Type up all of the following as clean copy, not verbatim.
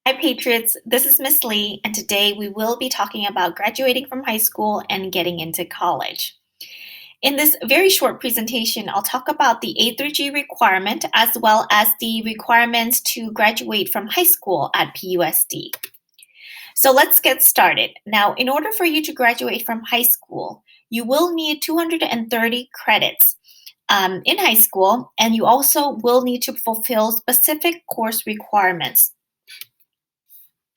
Hi, Patriots. This is Miss Lee, and today we will be talking about graduating from high school and getting into college. In this very short presentation, I'll talk about the A through G requirement as well as the requirements to graduate from high school at PUSD. So let's get started. Now, in order for you to graduate from high school, you will need 230 credits in high school, and you also will need to fulfill specific course requirements.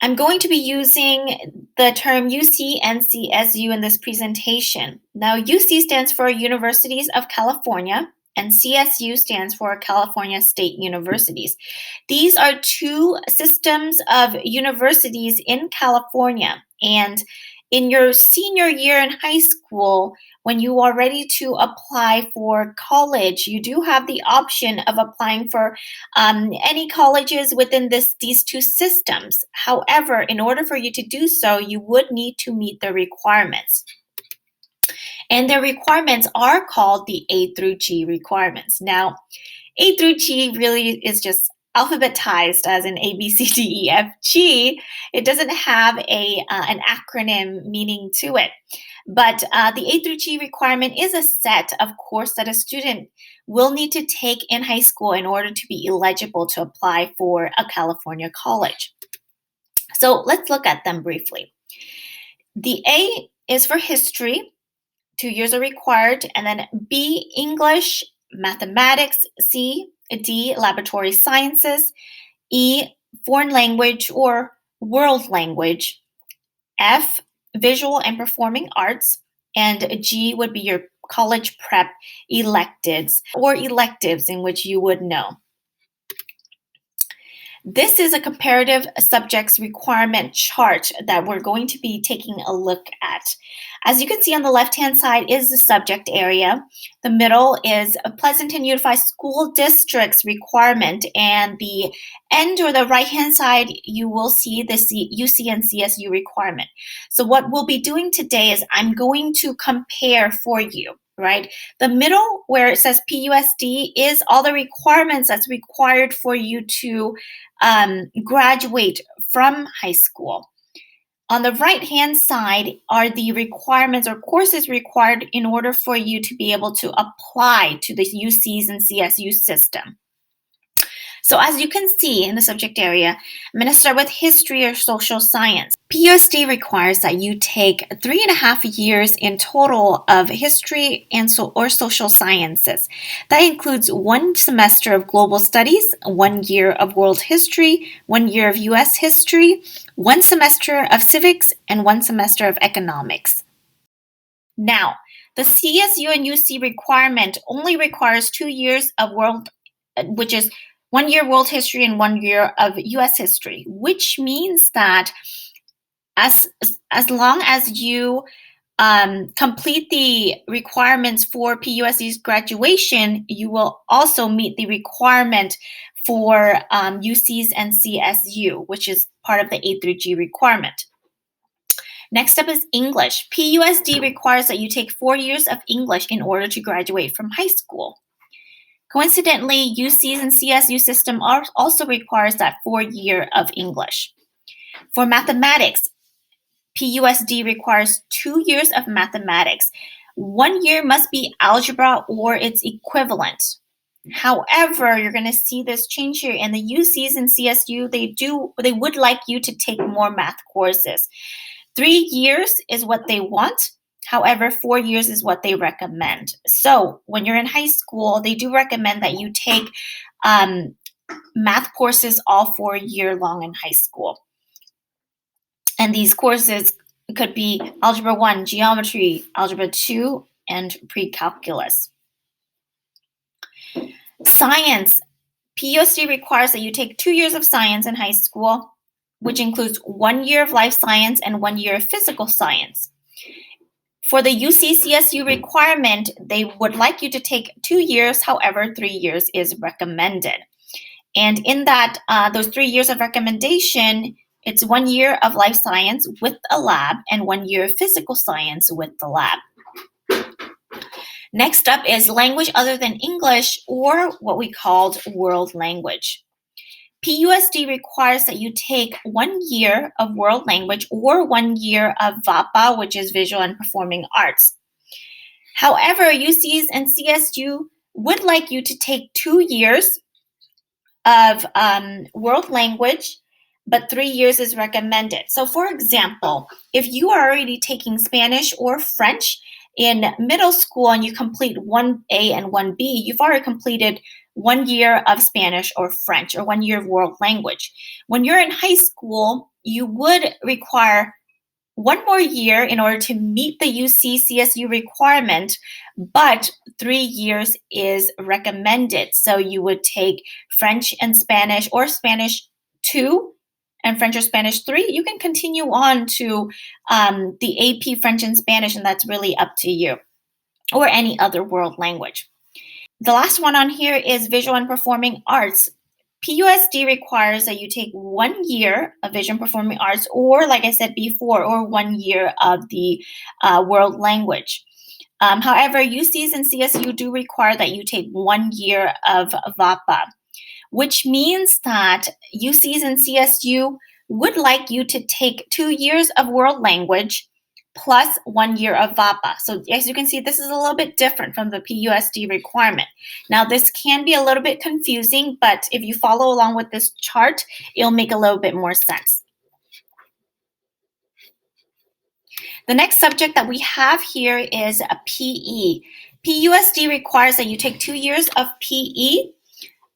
I'm going to be using the term UC and CSU in this presentation. Now, UC stands for Universities of California, and CSU stands for California State Universities. These are two systems of universities in California, and in your senior year in high school, when you are ready to apply for college, you do have the option of applying for any colleges within these two systems. However, in order for you to do so, you would need to meet the requirements. And the requirements are called the A through G requirements. Now, A through G really is just alphabetized as in A, B, C, D, E, F, G. It doesn't have an acronym meaning to it. But the A through G requirement is a set of course that a student will need to take in high school in order to be eligible to apply for a California college. So let's look at them briefly. The A is for history. 2 years are required. And then B, English, mathematics. C, D, laboratory sciences. E, foreign language or world language. F, visual and performing arts. And G would be your college prep electives or electives in which you would know. This is a comparative subjects requirement chart that we're going to be taking a look at. As you can see on the left-hand side is the subject area. The middle is a Pleasanton Unified School District's requirement, and the end or the right-hand side, you will see the UC and CSU requirement. So what we'll be doing today is I'm going to compare for you. Right? The middle where it says PUSD is all the requirements that's required for you to graduate from high school. On the right-hand side are the requirements or courses required in order for you to be able to apply to the UCs and CSU system. So as you can see in the subject area, I'm going to start with history or social science. PUSD requires that you take 3.5 years in total of history or social sciences. That includes 1 semester of global studies, 1 year of world history, 1 year of US history, 1 semester of civics, and 1 semester of economics. Now, the CSU and UC requirement only requires 2 years of which is 1 year world history and 1 year of US history, which means that as long as you complete the requirements for PUSD's graduation, you will also meet the requirement for UCs and CSU, which is part of the A through G requirement. Next up is English. PUSD requires that you take 4 years of English in order to graduate from high school. Coincidentally, UCs and CSU system also requires that 4 year of English. For mathematics, PUSD requires 2 years of mathematics. 1 year must be algebra or its equivalent. However, you're going to see this change here in the UCs and CSU. They would like you to take more math courses. 3 years is what they want. However, 4 years is what they recommend. So when you're in high school, they do recommend that you take math courses all 4 year long in high school. And these courses could be Algebra 1, Geometry, Algebra 2, and Pre-Calculus. Science. PUSD requires that you take 2 years of science in high school, which includes 1 year of life science and 1 year of physical science. For the UC-CSU requirement, they would like you to take 2 years. However, 3 years is recommended. And in that, those 3 years of recommendation, it's 1 year of life science with a lab and 1 year of physical science with the lab. Next up is language other than English, or what we called world language. PUSD requires that you take 1 year of world language or 1 year of VAPA, which is visual and performing arts. However, UCs and CSU would like you to take 2 years of world language, but 3 years is recommended. So, for example, if you are already taking Spanish or French in middle school and you complete 1A and 1B, you've already completed 1 year of Spanish or French or 1 year of world language. When you're in high school, you would require 1 more year in order to meet the UC CSU requirement, but 3 years is recommended. So you would take French and Spanish or Spanish 2 and French or Spanish 3. You can continue on to the AP French and Spanish, and that's really up to you, or any other world language. The last one on here is visual and performing arts. PUSD requires that you take 1 year of vision performing arts, or like I said before, or 1 year of the world language. However, UCs and CSU do require that you take 1 year of VAPA, which means that UCs and CSU would like you to take 2 years of world language plus 1 year of VAPA. So as you can see, this is a little bit different from the PUSD requirement. Now, this can be a little bit confusing, but if you follow along with this chart, it'll make a little bit more sense. The next subject that we have here is a PE. PUSD requires that you take 2 years of PE.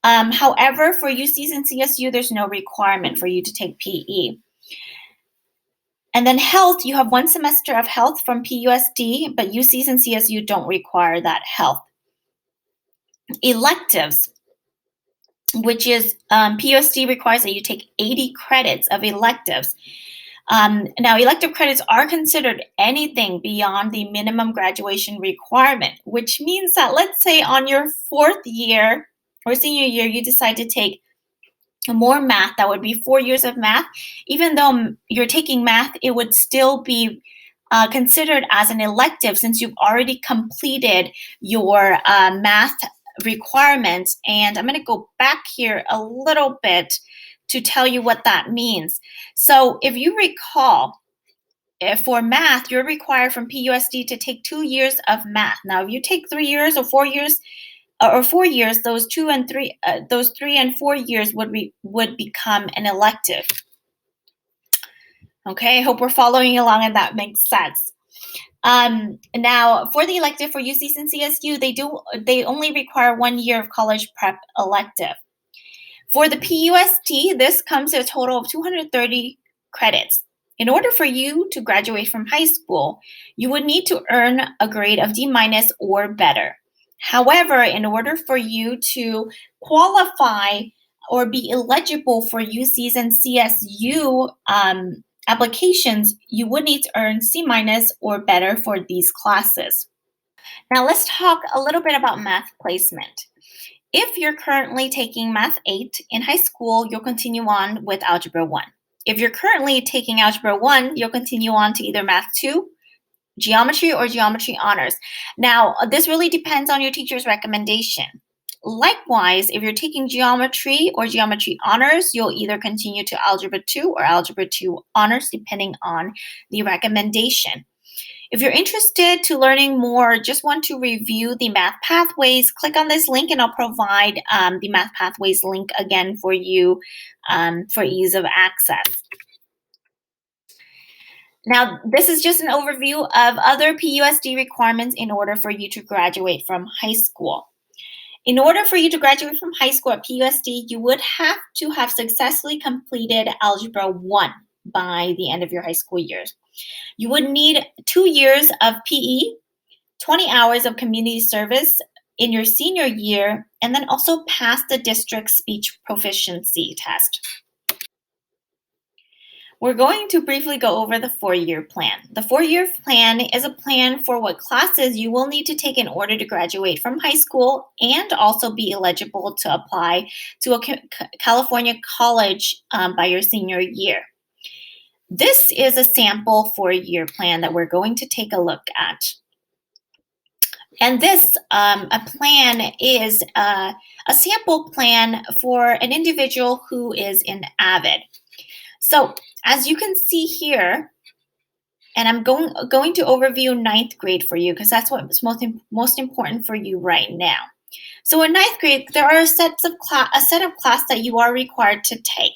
However, for UCs and CSU, there's no requirement for you to take PE. And then health, you have 1 semester of health from PUSD, but UCs and CSU don't require that health. Electives, which is PUSD requires that you take 80 credits of electives. Now, elective credits are considered anything beyond the minimum graduation requirement, which means that let's say on your 4th year or senior year, you decide to take more math. That would be 4 years of math. Even though you're taking math, it would still be considered as an elective since you've already completed your math requirements. And I'm going to go back here a little bit to tell you what that means. So if you recall, for math, you're required from PUSD to take 2 years of math. Now, if you take 3 years or 4 years, those 3 and 4 years would become an elective. Okay, I hope we're following along and that makes sense. Now, for the elective for UCs and CSU, they only require 1 year of college prep elective. For the PUSD, this comes to a total of 230 credits. In order for you to graduate from high school, you would need to earn a grade of D- or better. However, in order for you to qualify or be eligible for UCs and CSU applications, you would need to earn C- or better for these classes. Now, let's talk a little bit about math placement. If you're currently taking Math 8 in high school, you'll continue on with Algebra 1. If you're currently taking Algebra 1, you'll continue on to either Math 2, Geometry, or Geometry Honors. Now, this really depends on your teacher's recommendation. Likewise, if you're taking Geometry or Geometry Honors, you'll either continue to Algebra 2 or Algebra 2 Honors, depending on the recommendation. If you're interested to learning more, or just want to review the math pathways, click on this link and I'll provide the math pathways link again for you for ease of access. Now, this is just an overview of other PUSD requirements in order for you to graduate from high school. In order for you to graduate from high school at PUSD, you would have to have successfully completed Algebra 1 by the end of your high school years. You would need 2 years of PE, 20 hours of community service in your senior year, and then also pass the district speech proficiency test. We're going to briefly go over the 4-year plan. The 4-year plan is a plan for what classes you will need to take in order to graduate from high school and also be eligible to apply to a California college by your senior year. This is a sample 4-year plan that we're going to take a look at. And this a plan is a sample plan for an individual who is in AVID. So as you can see here, and I'm going to overview ninth grade for you because that's what's most important for you right now. So in ninth grade, there are a set of class that you are required to take.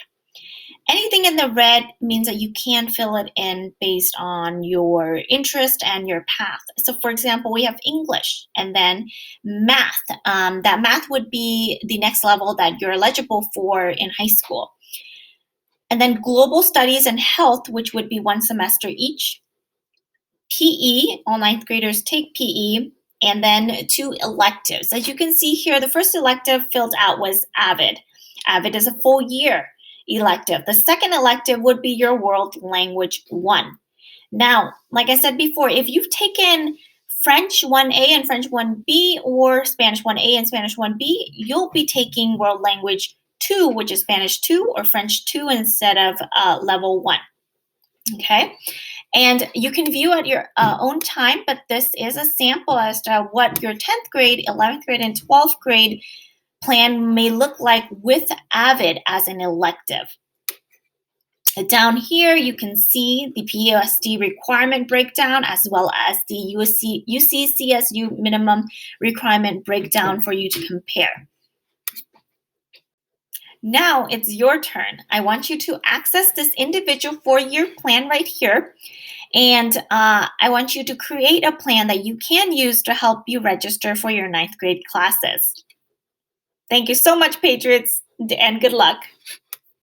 Anything in the red means that you can fill it in based on your interest and your path. So for example, we have English and then math. That math would be the next level that you're eligible for in high school. And then global studies and health, which would be 1 semester each. PE, all ninth graders take PE, and then 2 electives. As you can see here, the first elective filled out was AVID. AVID is a full year elective. The second elective would be your World Language 1. Now, like I said before, if you've taken French 1A and French 1B or Spanish 1A and Spanish 1B, you'll be taking World Language 2, which is Spanish 2 or French 2 instead of level 1. Okay? And you can view at your own time, but this is a sample as to what your 10th grade, 11th grade, and 12th grade plan may look like with AVID as an elective. Down here, you can see the PUSD requirement breakdown as well as the UCCSU minimum requirement breakdown for you to compare. Now it's your turn. I want you to access this individual 4-year plan right here. And I want you to create a plan that you can use to help you register for your ninth grade classes. Thank you so much, Patriots, and good luck.